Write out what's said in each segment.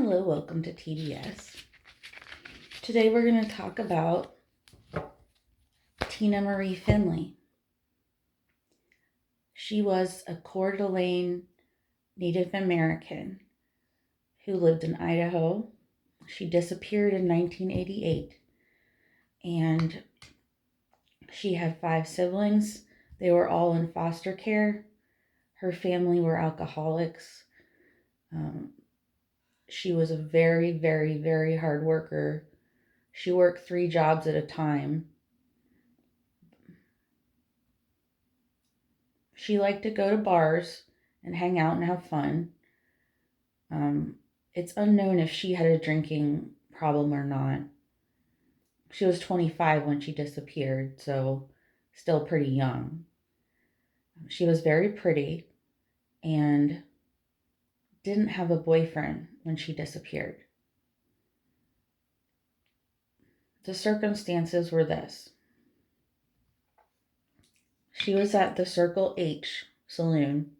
Hello, welcome to TBS. Today we're going to talk about Tina Marie Finley. She was a Coeur d'Alene Native American who lived in Idaho. She disappeared in 1988 and she had 5 siblings. They were all in foster care. Her family were alcoholics. She was a very, very, very hard worker. She worked 3 jobs at a time. She liked to go to bars and hang out and have fun. It's unknown if she had a drinking problem or not. She was 25 when she disappeared, so still pretty young. She was very pretty and didn't have a boyfriend when she disappeared. The circumstances were this. She was at the Circle H saloon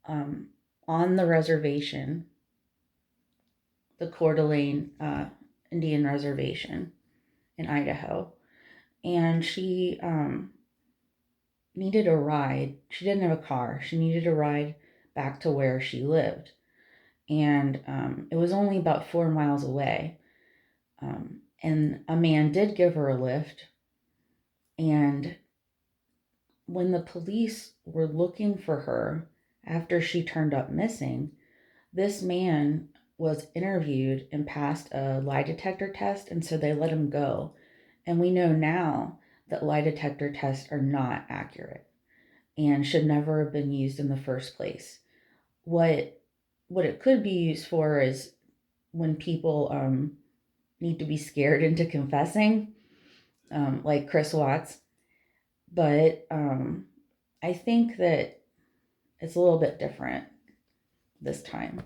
on the reservation, the Coeur d'Alene Indian Reservation in Idaho. And she needed a ride. She didn't have a car. She needed a ride back to where she lived. And it was only about 4 miles away. And a man did give her a lift. And when the police were looking for her after she turned up missing, this man was interviewed and passed a lie detector test, and so they let him go. And we know now that lie detector tests are not accurate and should never have been used in the first place. What it could be used for is when people need to be scared into confessing, like Chris Watts. But I think that it's a little bit different this time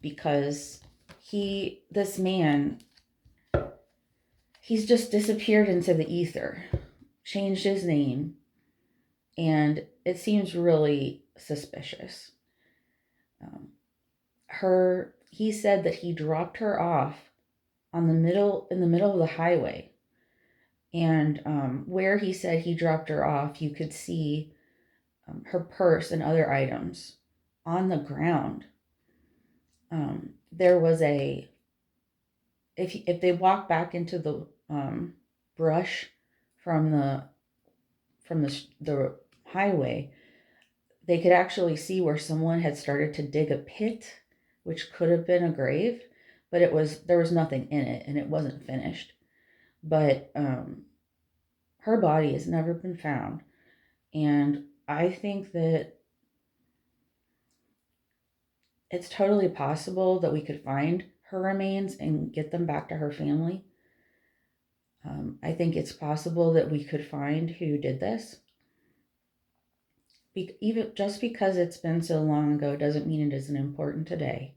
because this man, he's just disappeared into the ether, changed his name, and it seems really suspicious. He said that he dropped her off in the middle of the highway, and where he said he dropped her off, you could see her purse and other items on the ground. There was if they walk back into the brush from the highway, they could actually see where someone had started to dig a pit, which could have been a grave, but there was nothing in it and it wasn't finished. But her body has never been found, and I think that it's totally possible that we could find her remains and get them back to her family. I think it's possible that we could find who did this. Even just because it's been so long ago doesn't mean it isn't important today.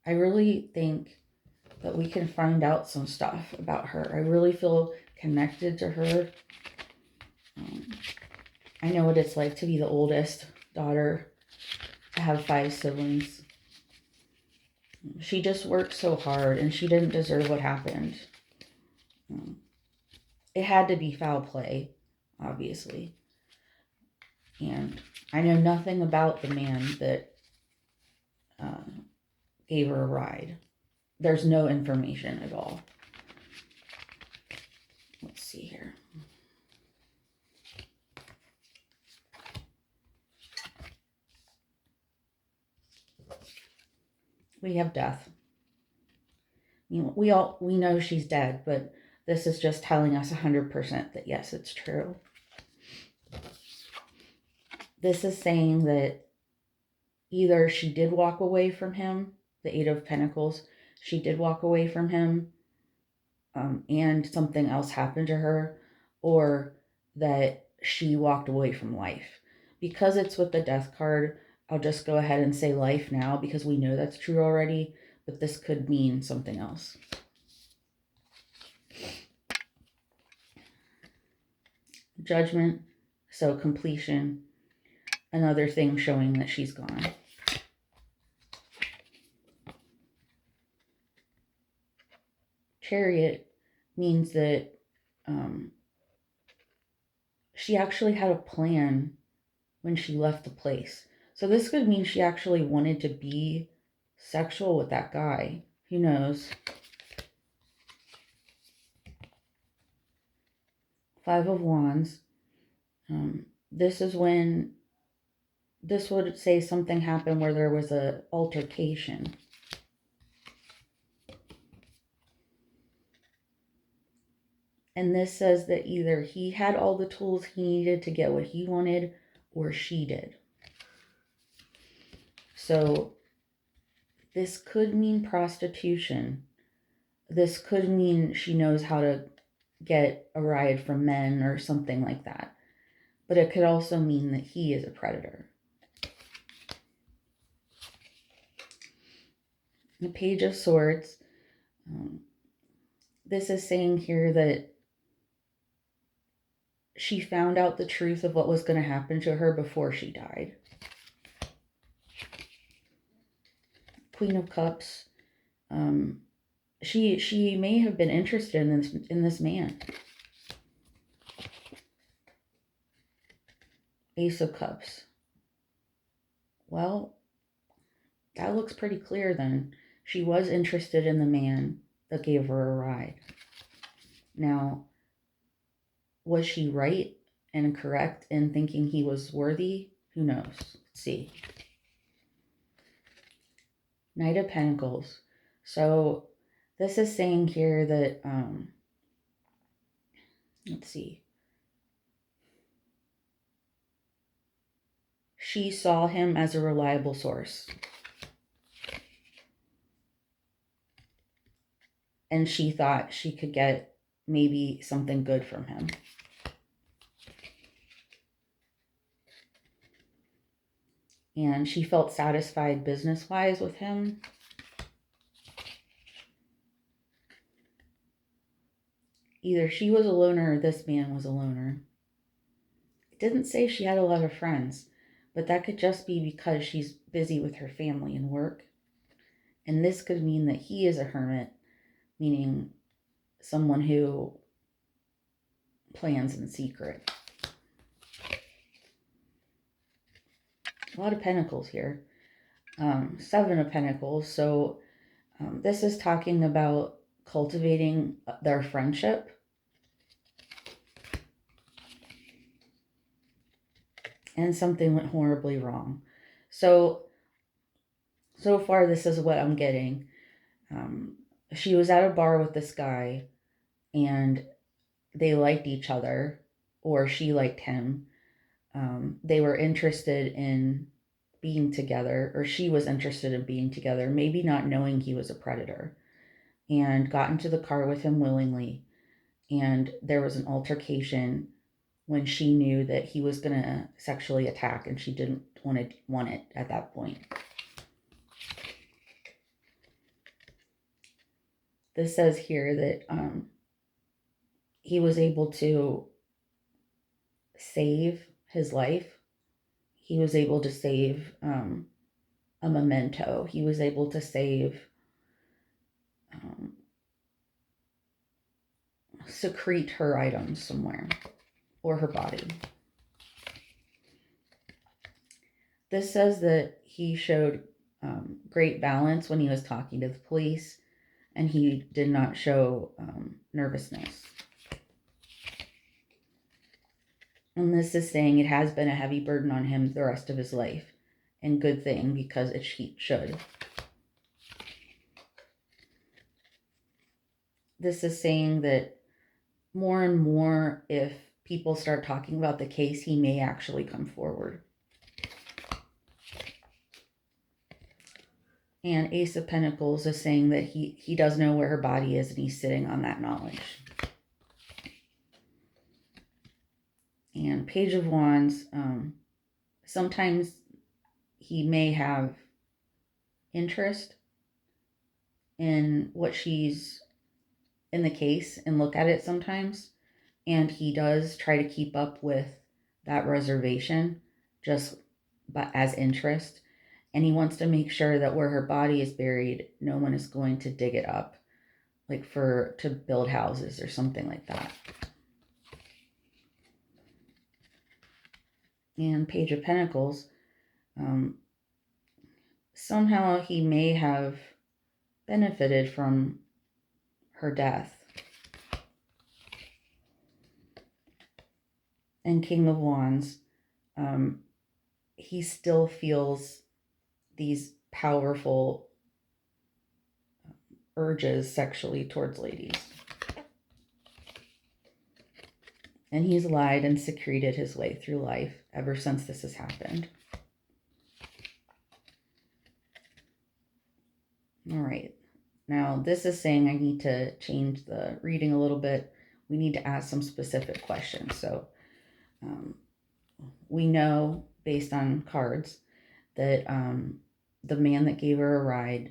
I really think that we can find out some stuff about her. I really feel connected to her. I know what it's like to be the oldest daughter, to have 5 siblings. She just worked so hard and she didn't deserve what happened. It had to be foul play, obviously. And I know nothing about the man that gave her a ride. There's no information at all. Let's see here. We have death. We know she's dead, but this is just telling us 100% that yes, it's true. This is saying that either she did walk away from him, the 8 of Pentacles, she did walk away from him, and something else happened to her, or that she walked away from life. Because it's with the death card, I'll just go ahead and say life now because we know that's true already, but this could mean something else. Judgment, so completion, another thing showing that she's gone. Chariot means that um, she actually had a plan when she left the place. So this could mean she actually wanted to be sexual with that guy. Who knows? Five of Wands. This is when this would say something happened where there was a altercation. And this says that either he had all the tools he needed to get what he wanted or she did. So this could mean prostitution. This could mean she knows how to get a ride from men or something like that. But it could also mean that he is a predator. The Page of Swords. This is saying here that she found out the truth of what was going to happen to her before she died. Queen of Cups. She may have been interested in this man. Ace of Cups. Well, that looks pretty clear then. She was interested in the man that gave her a ride. Now, was she right and correct in thinking he was worthy? Who knows? Let's see. Knight of Pentacles. So this is saying here that, let's see. She saw him as a reliable source. And she thought she could get maybe something good from him. And she felt satisfied business-wise with him. Either she was a loner or this man was a loner. It didn't say she had a lot of friends, but that could just be because she's busy with her family and work. And this could mean that he is a hermit, meaning someone who plans in secret. A lot of pentacles here. Seven of Pentacles. So this is talking about cultivating their friendship. And something went horribly wrong. So far, this is what I'm getting. She was at a bar with this guy, and they liked each other, or she liked him. They were interested in being together, or she was interested in being together, maybe not knowing he was a predator, and got into the car with him willingly. And there was an altercation when she knew that he was going to sexually attack, and she didn't want it at that point. This says here that he was able to save his life. He was able to save a memento. He was able to save secrete her items somewhere, or her body. This says that he showed great balance when he was talking to the police, and he did not show nervousness. And this is saying it has been a heavy burden on him the rest of his life. And good thing, because it should. This is saying that more and more, if people start talking about the case, he may actually come forward. And Ace of Pentacles is saying that he does know where her body is, and he's sitting on that knowledge. And Page of Wands, sometimes he may have interest in what she's in the case and look at it sometimes. And he does try to keep up with that reservation just as interest. And he wants to make sure that where her body is buried, no one is going to dig it up like to build houses or something like that. And Page of Pentacles, somehow he may have benefited from her death. And King of Wands, he still feels these powerful urges sexually towards ladies. And he's lied and secreted his way through life ever since this has happened. All right. Now, this is saying I need to change the reading a little bit. We need to ask some specific questions. So we know, based on cards, that the man that gave her a ride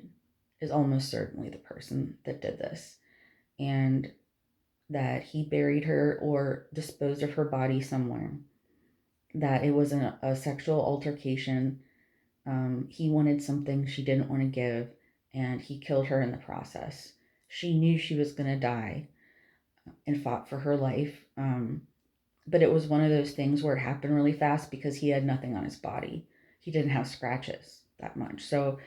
is almost certainly the person that did this. And that he buried her or disposed of her body somewhere. That it was a sexual altercation. He wanted something she didn't want to give, and he killed her in the process. She knew she was going to die and fought for her life. But it was one of those things where it happened really fast because he had nothing on his body. He didn't have scratches that much. So,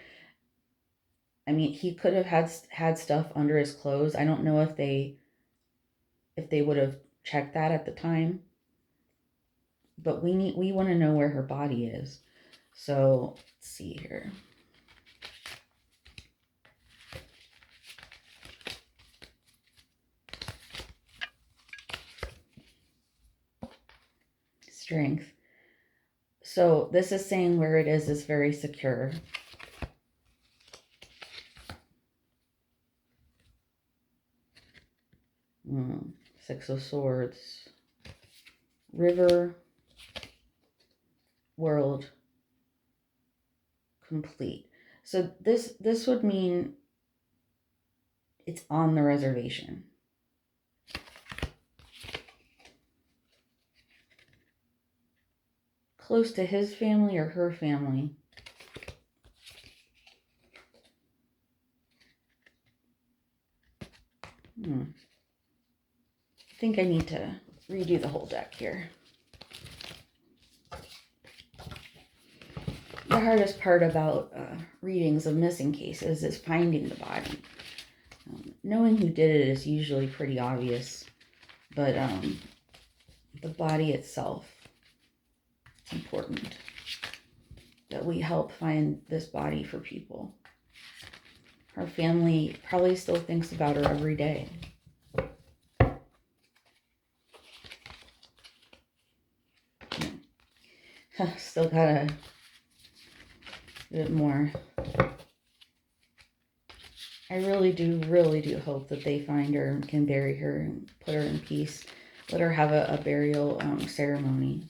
I mean, he could have had stuff under his clothes. I don't know if they would have checked that at the time. But we want to know where her body is. So, let's see here. Strength. So this is saying where it is very secure. Six of Swords. River. World. Complete. So this would mean it's on the reservation. Close to his family or her family. I think I need to redo the whole deck here. The hardest part about readings of missing cases is finding the body. Knowing who did it is usually pretty obvious, but the body itself, it's important that we help find this body for people. Her family probably still thinks about her every day. Still got a bit more. I really do hope that they find her and can bury her and put her in peace. Let her have a burial ceremony.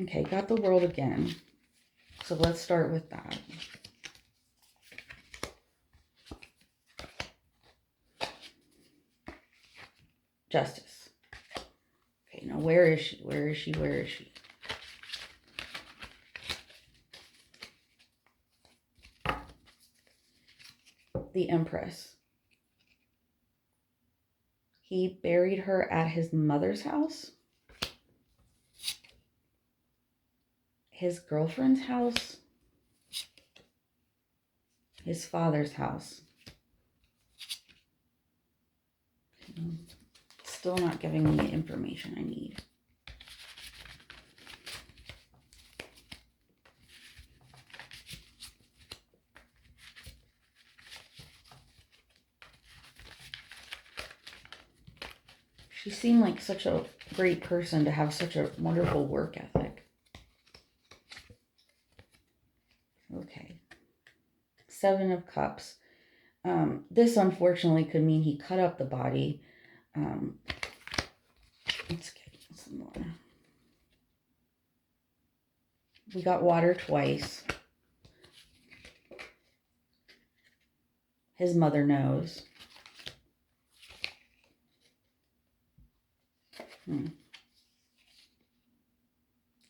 Okay, got the World again. So let's start with that. Justice. Okay, now where is she? Where is she? Where is she? The Empress. He buried her at his mother's house, his girlfriend's house, his father's house. Still not giving me the information I need. She seemed like such a great person to have such a wonderful work ethic. Okay. Seven of Cups. This unfortunately could mean he cut up the body. Let's get some more. We got water twice. His mother knows.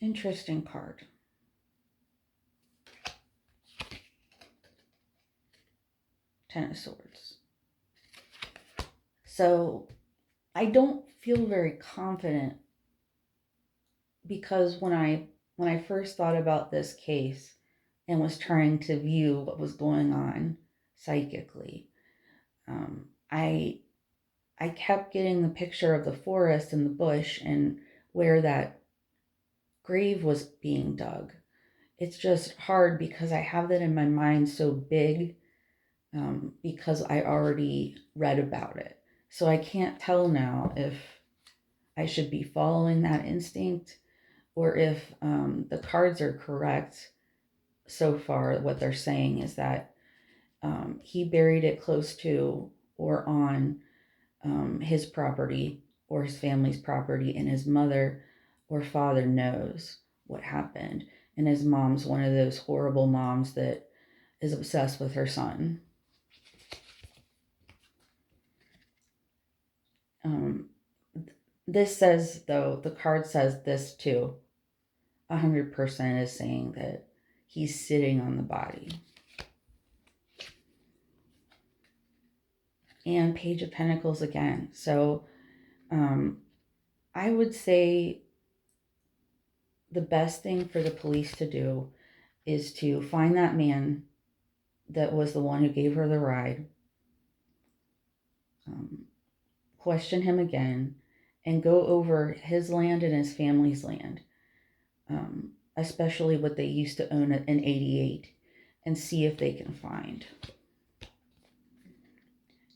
Interesting card. Ten of Swords. So I don't feel very confident because when I first thought about this case and was trying to view what was going on psychically, um, I I kept getting the picture of the forest and the bush and where that grave was being dug. It's just hard because I have that in my mind so big, because I already read about it. So I can't tell now if I should be following that instinct or if the cards are correct so far. What they're saying is that he buried it close to or on his property or his family's property, and his mother or father knows what happened. And his mom's one of those horrible moms that is obsessed with her son. Um, this says, though, the card says this too. 100% is saying that he's sitting on the body. And Page of Pentacles again. So I would say the best thing for the police to do is to find that man that was the one who gave her the ride, question him again, and go over his land and his family's land, especially what they used to own in 88, and see if they can find.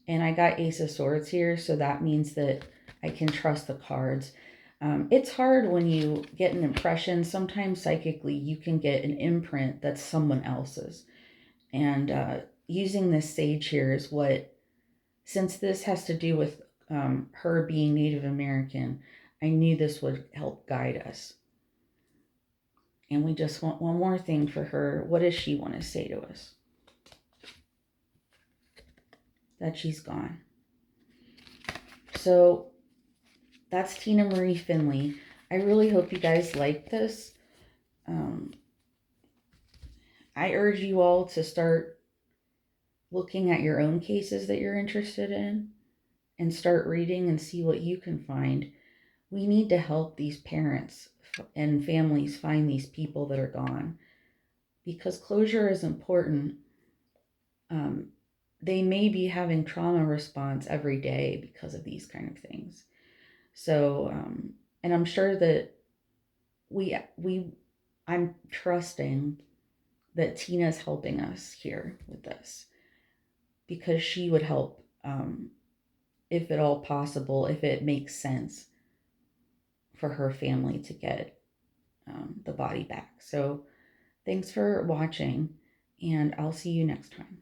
And I got Ace of Swords here, so that means that I can trust the cards. It's hard when you get an impression. Sometimes psychically you can get an imprint that's someone else's. And using this sage here is what, since this has to do with her being Native American, I knew this would help guide us. And we just want one more thing for her. What does she want to say to us? That she's gone. So that's Tina Marie Finley. I really hope you guys like this. I urge you all to start looking at your own cases that you're interested in and start reading and see what you can find. We need to help these parents and families find these people that are gone, because closure is important. They may be having trauma response every day because of these kind of things. So, and I'm sure that I'm trusting that Tina's helping us here with this, because she would help, if at all possible, if it makes sense for her family to get the body back. So thanks for watching, and I'll see you next time.